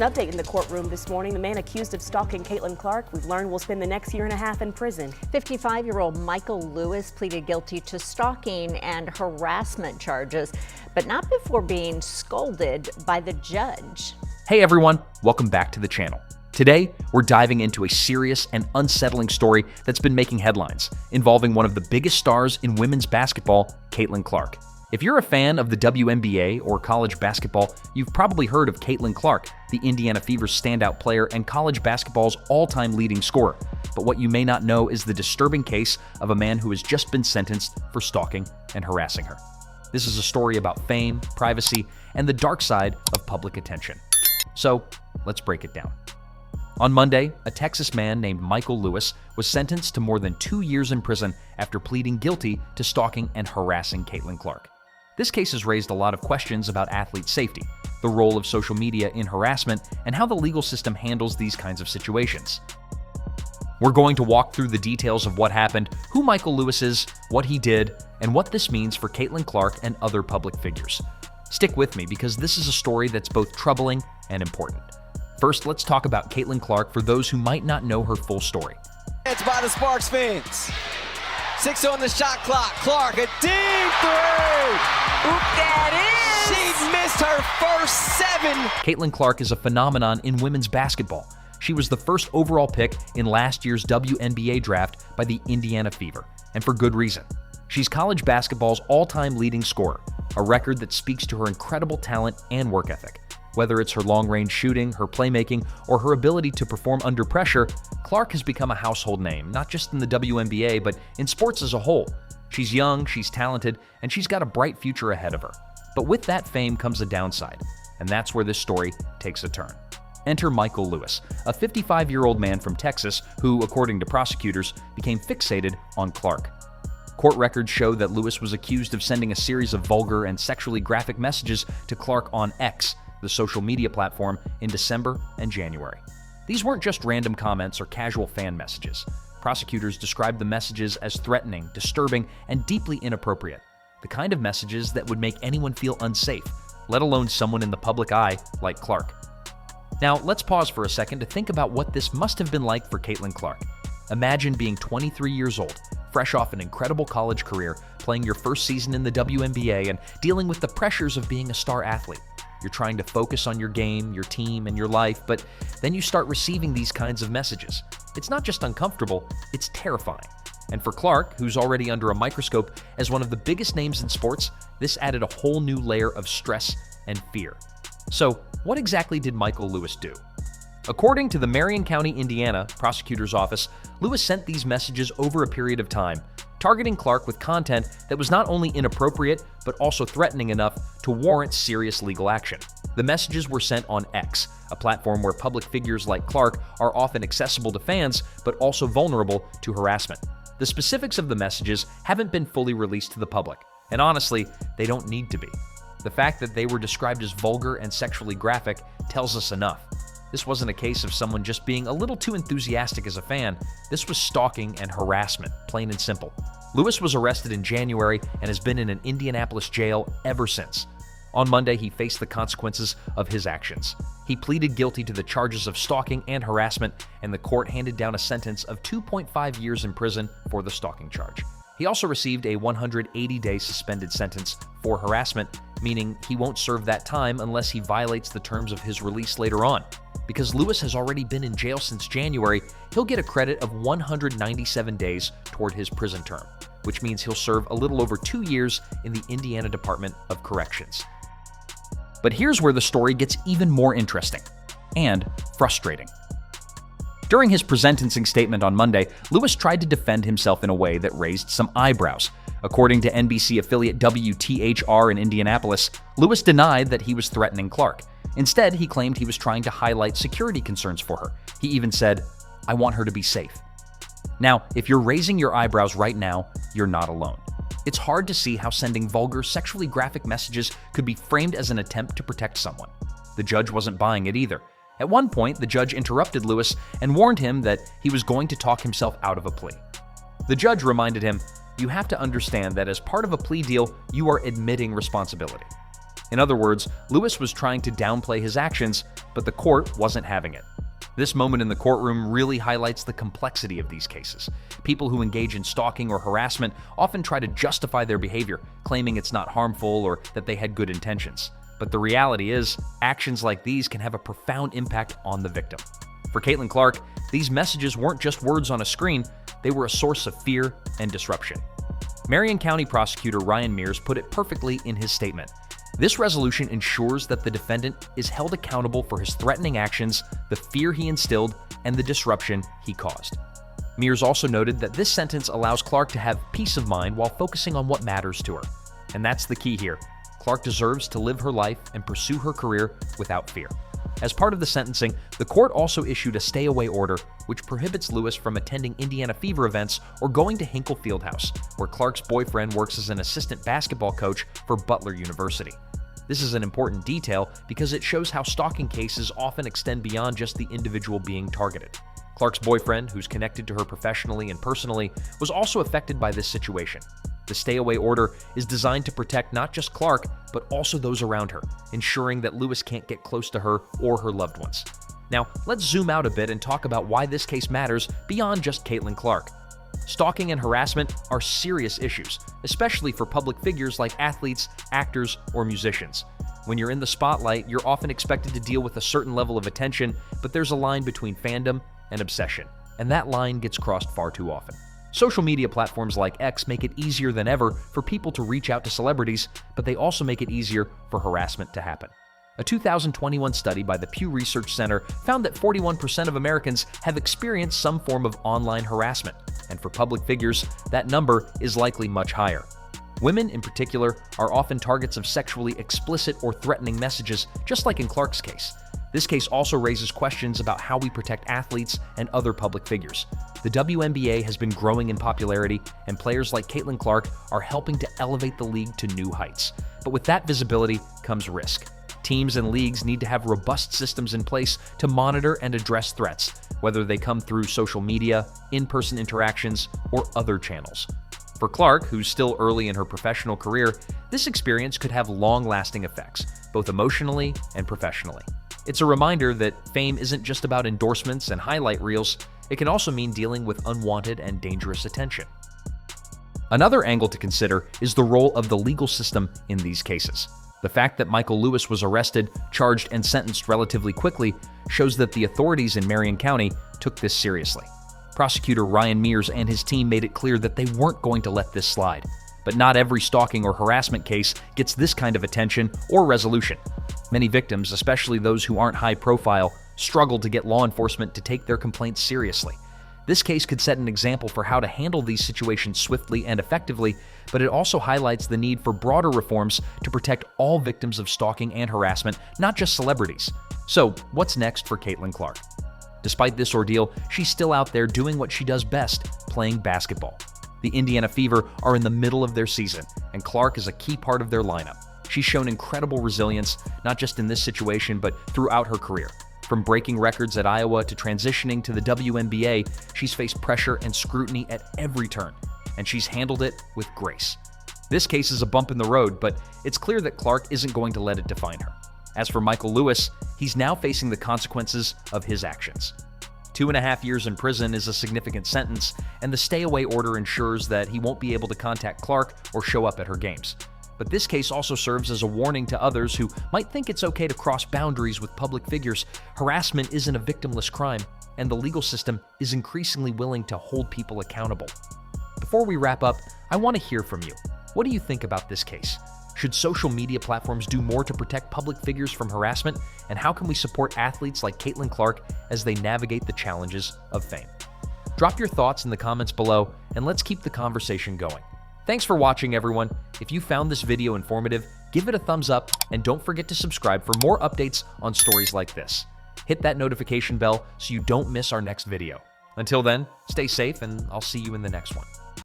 An update in the courtroom this morning. The man accused of stalking Caitlin Clark, we've learned, will spend the next year and a half in prison. 55-year-old Michael Lewis pleaded guilty to stalking and harassment charges, but not before being scolded by the judge. Hey everyone, welcome back to the channel. Today, we're diving into a serious and unsettling story that's been making headlines, involving one of the biggest stars in women's basketball, Caitlin Clark. If you're a fan of the WNBA or college basketball, you've probably heard of Caitlin Clark, the Indiana Fever's standout player and college basketball's all-time leading scorer. But what you may not know is the disturbing case of a man who has just been sentenced for stalking and harassing her. This is a story about fame, privacy, and the dark side of public attention. So, let's break it down. On Monday, a Texas man named Michael Lewis was sentenced to more than 2 years in prison after pleading guilty to stalking and harassing Caitlin Clark. This case has raised a lot of questions about athlete safety, the role of social media in harassment, and how the legal system handles these kinds of situations. We're going to walk through the details of what happened, who Michael Lewis is, what he did, and what this means for Caitlin Clark and other public figures. Stick with me because this is a story that's both troubling and important. First, let's talk about Caitlin Clark for those who might not know her full story. It's by the Sparks fans. 6 on the shot clock. Clark, a deep three. Oop, that is. She missed her first 7. Caitlin Clark is a phenomenon in women's basketball. She was the first overall pick in last year's WNBA draft by the Indiana Fever, and for good reason. She's college basketball's all-time leading scorer, a record that speaks to her incredible talent and work ethic. Whether it's her long-range shooting, her playmaking, or her ability to perform under pressure, Clark has become a household name, not just in the WNBA, but in sports as a whole. She's young, she's talented, and she's got a bright future ahead of her. But with that fame comes a downside, and that's where this story takes a turn. Enter Michael Lewis, a 55-year-old man from Texas who, according to prosecutors, became fixated on Clark. Court records show that Lewis was accused of sending a series of vulgar and sexually graphic messages to Clark on X, the social media platform, in December and January. These weren't just random comments or casual fan messages. Prosecutors described the messages as threatening, disturbing, and deeply inappropriate. The kind of messages that would make anyone feel unsafe, let alone someone in the public eye like Clark. Now, let's pause for a second to think about what this must have been like for Caitlin Clark. Imagine being 23 years old, fresh off an incredible college career, playing your first season in the WNBA, and dealing with the pressures of being a star athlete. You're trying to focus on your game, your team, and your life, but then you start receiving these kinds of messages. It's not just uncomfortable, it's terrifying. And for Clark, who's already under a microscope as one of the biggest names in sports, this added a whole new layer of stress and fear. So, what exactly did Michael Lewis do? According to the Marion County, Indiana prosecutor's office, Lewis sent these messages over a period of time, targeting Clark with content that was not only inappropriate, but also threatening enough to warrant serious legal action. The messages were sent on X, a platform where public figures like Clark are often accessible to fans, but also vulnerable to harassment. The specifics of the messages haven't been fully released to the public, and honestly, they don't need to be. The fact that they were described as vulgar and sexually graphic tells us enough. This wasn't a case of someone just being a little too enthusiastic as a fan. This was stalking and harassment, plain and simple. Lewis was arrested in January and has been in an Indianapolis jail ever since. On Monday, he faced the consequences of his actions. He pleaded guilty to the charges of stalking and harassment, and the court handed down a sentence of 2.5 years in prison for the stalking charge. He also received a 180-day suspended sentence for harassment, meaning he won't serve that time unless he violates the terms of his release later on. Because Lewis has already been in jail since January, he'll get a credit of 197 days toward his prison term, which means he'll serve a little over 2 years in the Indiana Department of Corrections. But here's where the story gets even more interesting and frustrating. During his sentencing statement on Monday, Lewis tried to defend himself in a way that raised some eyebrows. According to NBC affiliate WTHR in Indianapolis, Lewis denied that he was threatening Clark. Instead, he claimed he was trying to highlight security concerns for her. He even said, "I want her to be safe." Now, if you're raising your eyebrows right now, you're not alone. It's hard to see how sending vulgar, sexually graphic messages could be framed as an attempt to protect someone. The judge wasn't buying it either. At one point, the judge interrupted Lewis and warned him that he was going to talk himself out of a plea. The judge reminded him, "You have to understand that as part of a plea deal, you are admitting responsibility." In other words, Lewis was trying to downplay his actions, but the court wasn't having it. This moment in the courtroom really highlights the complexity of these cases. People who engage in stalking or harassment often try to justify their behavior, claiming it's not harmful or that they had good intentions. But the reality is, actions like these can have a profound impact on the victim. For Caitlin Clark, these messages weren't just words on a screen, they were a source of fear and disruption. Marion County Prosecutor Ryan Mears put it perfectly in his statement. This resolution ensures that the defendant is held accountable for his threatening actions, the fear he instilled, and the disruption he caused. Mears also noted that this sentence allows Clark to have peace of mind while focusing on what matters to her. And that's the key here. Clark deserves to live her life and pursue her career without fear. As part of the sentencing, the court also issued a stay-away order, which prohibits Lewis from attending Indiana Fever events or going to Hinkle Fieldhouse, where Clark's boyfriend works as an assistant basketball coach for Butler University. This is an important detail because it shows how stalking cases often extend beyond just the individual being targeted. Clark's boyfriend, who's connected to her professionally and personally, was also affected by this situation. The stay-away order is designed to protect not just Clark, but also those around her, ensuring that Lewis can't get close to her or her loved ones. Now, let's zoom out a bit and talk about why this case matters beyond just Caitlin Clark. Stalking and harassment are serious issues, especially for public figures like athletes, actors, or musicians. When you're in the spotlight, you're often expected to deal with a certain level of attention, but there's a line between fandom and obsession, and that line gets crossed far too often. Social media platforms like X make it easier than ever for people to reach out to celebrities, but they also make it easier for harassment to happen. A 2021 study by the Pew Research Center found that 41% of Americans have experienced some form of online harassment, and for public figures, that number is likely much higher. Women, in particular, are often targets of sexually explicit or threatening messages, just like in Clark's case. This case also raises questions about how we protect athletes and other public figures. The WNBA has been growing in popularity, and players like Caitlin Clark are helping to elevate the league to new heights. But with that visibility comes risk. Teams and leagues need to have robust systems in place to monitor and address threats, whether they come through social media, in-person interactions, or other channels. For Clark, who's still early in her professional career, this experience could have long-lasting effects, both emotionally and professionally. It's a reminder that fame isn't just about endorsements and highlight reels, it can also mean dealing with unwanted and dangerous attention. Another angle to consider is the role of the legal system in these cases. The fact that Michael Lewis was arrested, charged, and sentenced relatively quickly shows that the authorities in Marion County took this seriously. Prosecutor Ryan Mears and his team made it clear that they weren't going to let this slide. But not every stalking or harassment case gets this kind of attention or resolution. Many victims, especially those who aren't high profile, struggle to get law enforcement to take their complaints seriously. This case could set an example for how to handle these situations swiftly and effectively, but it also highlights the need for broader reforms to protect all victims of stalking and harassment, not just celebrities. So, what's next for Caitlin Clark? Despite this ordeal, she's still out there doing what she does best, playing basketball. The Indiana Fever are in the middle of their season, and Clark is a key part of their lineup. She's shown incredible resilience, not just in this situation, but throughout her career. From breaking records at Iowa to transitioning to the WNBA, she's faced pressure and scrutiny at every turn, and she's handled it with grace. This case is a bump in the road, but it's clear that Clark isn't going to let it define her. As for Michael Lewis, he's now facing the consequences of his actions. 2.5 years in prison is a significant sentence, and the stay-away order ensures that he won't be able to contact Clark or show up at her games. But this case also serves as a warning to others who might think it's okay to cross boundaries with public figures. Harassment isn't a victimless crime, and the legal system is increasingly willing to hold people accountable. Before we wrap up, I want to hear from you. What do you think about this case? Should social media platforms do more to protect public figures from harassment? And how can we support athletes like Caitlin Clark as they navigate the challenges of fame? Drop your thoughts in the comments below, and let's keep the conversation going. Thanks for watching, everyone. If you found this video informative, give it a thumbs up, and don't forget to subscribe for more updates on stories like this. Hit that notification bell so you don't miss our next video. Until then, stay safe, and I'll see you in the next one.